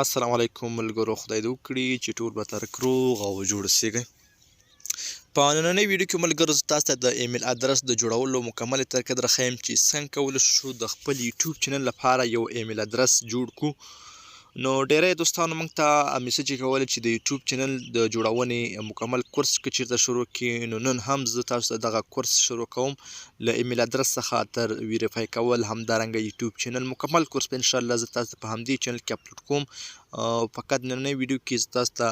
السلام علیکم ملګرو، خدای دې وکړي چې ټول به ترک روغ او جوړ اوسېږئ. په نننۍ ویډیو کې ملګرو زه تاسو ته د ایمیل ادرس د جوړولو مکملې طریقه درښیم چې څنګه کولی شو د خپل یوټیوب چینل لپاره یو ایمیل ادرس جوړ کړو. نو ډیری دوستانو موږ ته میسج کولی چې د یوټیوب چینل د جوړونې مکمل کورس که چېرته شروع کړي، نو نن هم زه تاسو ته دغه کورس شروع کوم. له ایمیل ادرس څخه تر ویریفای کول، همدارنګه یوټیوب چینل مکمل کورس په انشاءالله زه تاسو ته په همدې چینل کې اپلوډ کوم. فقط نننۍ ویډیو کې زه تاسو ته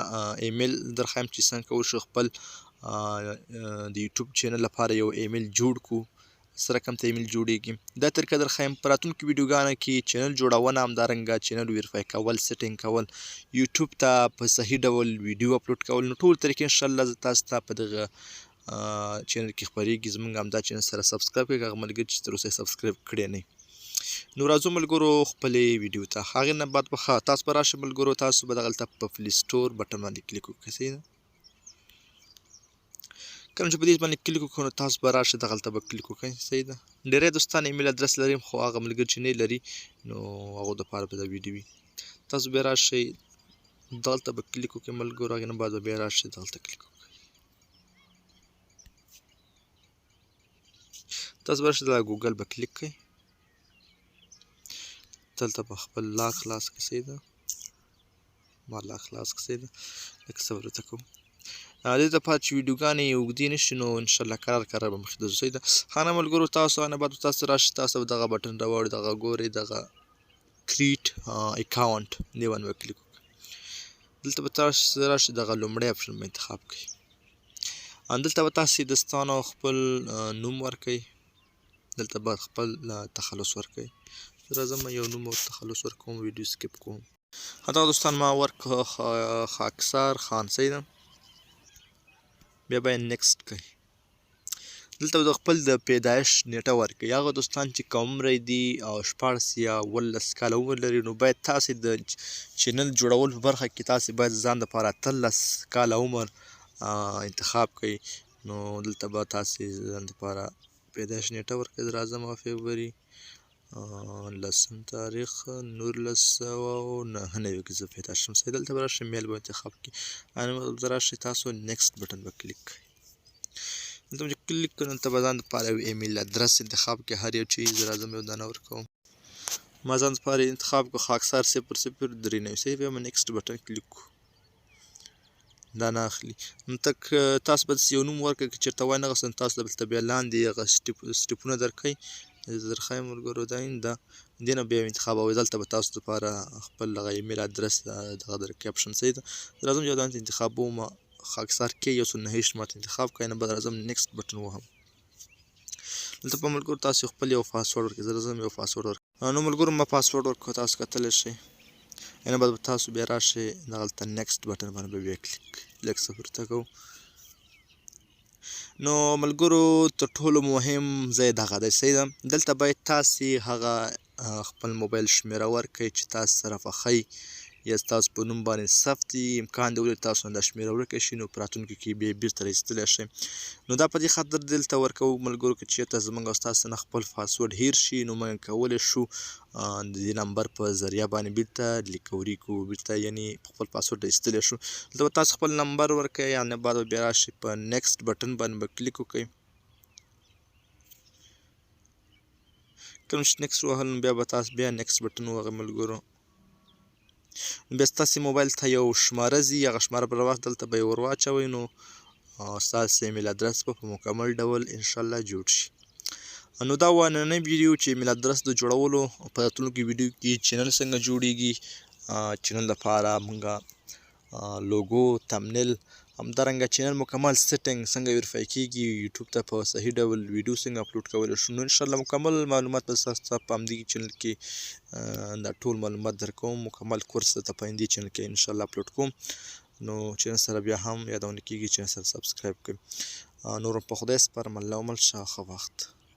ایمیل درښیم چې څنګه کولی شو خپل د یوټیوب چینل لپاره یو ایمیل جوړ کړو. سره کوم ته ایمیل جوړیږي دا طریقه درښیم. په راتلونکو ویډیوګانو کې چینل جوړونه، همدارنګه چینل ویریفای کول، سیټینګ کول، یوټیوب ته په صحیح ډول ویډیو اپلوډ کول، نو ټول طریقې انشاءالله زه تاسو ته په دغه چینل کې خپریږي. زموږ همدا چینل سره سبسکرایب کړئ هغه ملګري چې تر اوسه یې سبسکرایب کړی نه. نو راځو ملګرو خپلې ویډیو ته. هغې نه بعد به تاسو به راشئ ملګرو، تاسو به دغلته په پلی سټور بټن باندې کلیک وکړئ. صحیح ده؟ کله چې په دې باندې کلیک وکړو نو تاسو به راشئ دغلته به کلیک وکړئ. صحیح ده؟ ډېری دوستان ایمیل ادرس لري خو هغه ملګري چې نه لري نو هغو دپاره به دا ویډیو وي. تاسو بیا راشئ دغلته به کلیک وکړئ ملګرو، هغې نه بعد به بیا راشئ دغلته کلیک وکړئ. تاسو به راشئ دغه ګوګل به کلیک کړئ، دلته به خپل لاک خلاص کړئ. صحیح ده؟ ما لاک خلاص کړئ. صحیح ده؟ لږ صبر ورته کوم. دې دپاره چې ویډیوګانې اوږدې نه شي نو انشاءالله کرار به مخکې ته ځو. صحیح ده؟ ښه نه ملګرو، تاسو هغه نه بعد تاسو راشئ، تاسو به دغه بټن راواړئ، دغه ګورئ دغه کریټ اکاونټ دې باندې به کلیک وکړئ. دلته به تاسو راشئ دغه لومړی اپشن به انتخاب کړئ. دلته به تاسې دوستانو خپل نوم ورکړئ، دلته به خپل تخلص ورکړئ. زه راځم یو نوم او تخلص ورکوم، ویډیو سکیپ کوم. دغه دوستان ما ورکړه خاکسار خان. صحیح ده؟ بیا به یې نیکسټ کوئ. دلته به د خپل د پیدایش نیټه ورکړئ. هغه دوستان چې کم عمره دي او 14 یا 18 کاله عمر لري نو باید تاسې د چینل جوړولو په برخه کې تاسې باید ځان دپاره 18 کاله عمر انتخاب کړئ. نو دلته به تاسې ځان دپاره پیدایش نیټه ورکړئ. زه راځم فبروري 10 تاریخ 1999 کې زه پیدا شوم. صحیح؟ دلته به راشئ میل به انتخاب کړئ. دلته راشئ تاسو نیکسټ بټن به کلیک کړئ. دلته چې کلیک کړئ نو دلته به ځان دپاره یو ایمیل ادرس انتخاب کړئ، هر یو چې زه راځم یو دانه ورکوم. ما ځان دپاره انتخاب کړو خاکسار 0039. صحیح؟ بیا به نیکسټ بټن کلیک کړو. دا نه اخلي نو تاسو به یو نوم ورکړئ، که چېرته وای نغسته نو تاسو دلته بیا لاندې هغه سټیپونه درکوي. زه درښیم ملګرو دا دې نه بیا انتخابوئ. دلته به تاسو دپاره خپل هغه ایمیل ادرس دغه درکوي اپشن. صحیح ده؟ زه راځم یو دانه انتخابوم خاکسار کې 109 ماته انتخاب کړئ. نه بعد راځم نیکسټ بټن وهم. دلته په ملګرو تاسو خپل یو پاسورډ ورکړئ. زه راځم یو پاسورډ ورکړم. نو ملګرو ما پاسورډ ورکړ، تاسو کتلی شئ. نه بعد تاسو بیا راشئ دغلته نیکسټ بټن باندې به بیا کلیک کړئ. لږ صبر ورته کوو. نو ملګرو تر ټولو مهم ځای دغه دی. صحیح ده؟ دلته باید تاسې هغه خپل موبایل شمیره ورکړئ چې تاسو سره خوښئ یا ستاسو په نوم باندې ثبت وي. امکان دی ولې تاسو نه دا شمیره ورکه شي نو په راتلونکي کې بیا یې بېرته راایستلی شئ. نو دا په دې خاطر دلته ورکوو ملګرو، که چېرته زموږ او ستاسو نه خپل پاسورډ هیر شي نو موږ کولی شو د دې نمبر په ذریعه باندې بېرته ریکوري کړو، بېرته یعنې خپل پاسورډ ایستلی شو. دلته به تاسو خپل نمبر ورکړئ، یعنې بعد به بیا راشئ په نیکسټ بټن باندې به کلیک وکړئ. کله چې نیکسټ ووهل نو بیا به تاسو بیا نیکسټ بټن ووهئ ملګرو. بیا ستاسې موبایل ته یو شماره ځي، هغه شماره به راواخلئ، دلته به یې ور واچوئ نو ستاسې ایمیل ادرس به په مکمل ډول انشاءالله جوړ شي. نو دا وه نننۍ ویډیو چې ایمیل ادرس د جوړولو. په راتلونکي ویډیو کې چینل څنګه جوړیږي، چینل لپاره موږ لوګو، تمنیل، همدارنګه چینل مکمل سیټینګ څنګه ویریفای کېږي، یوټیوب ته په صحیح ډول ویډیو څنګه اپلوډ کولی شو. نو انشاءالله مکمل معلومات به ستاسو ته په همدې چینل کې دا ټول معلومات درکوم. مکمل کورس درته په همدې چینل کې انشاءالله اپلوډ کوم. نو چینل سره بیا هم یادونه کېږي چینل سره سبسکرایب کړئ. نور په خدای سپارم. الله ومل شه، ښه وخت.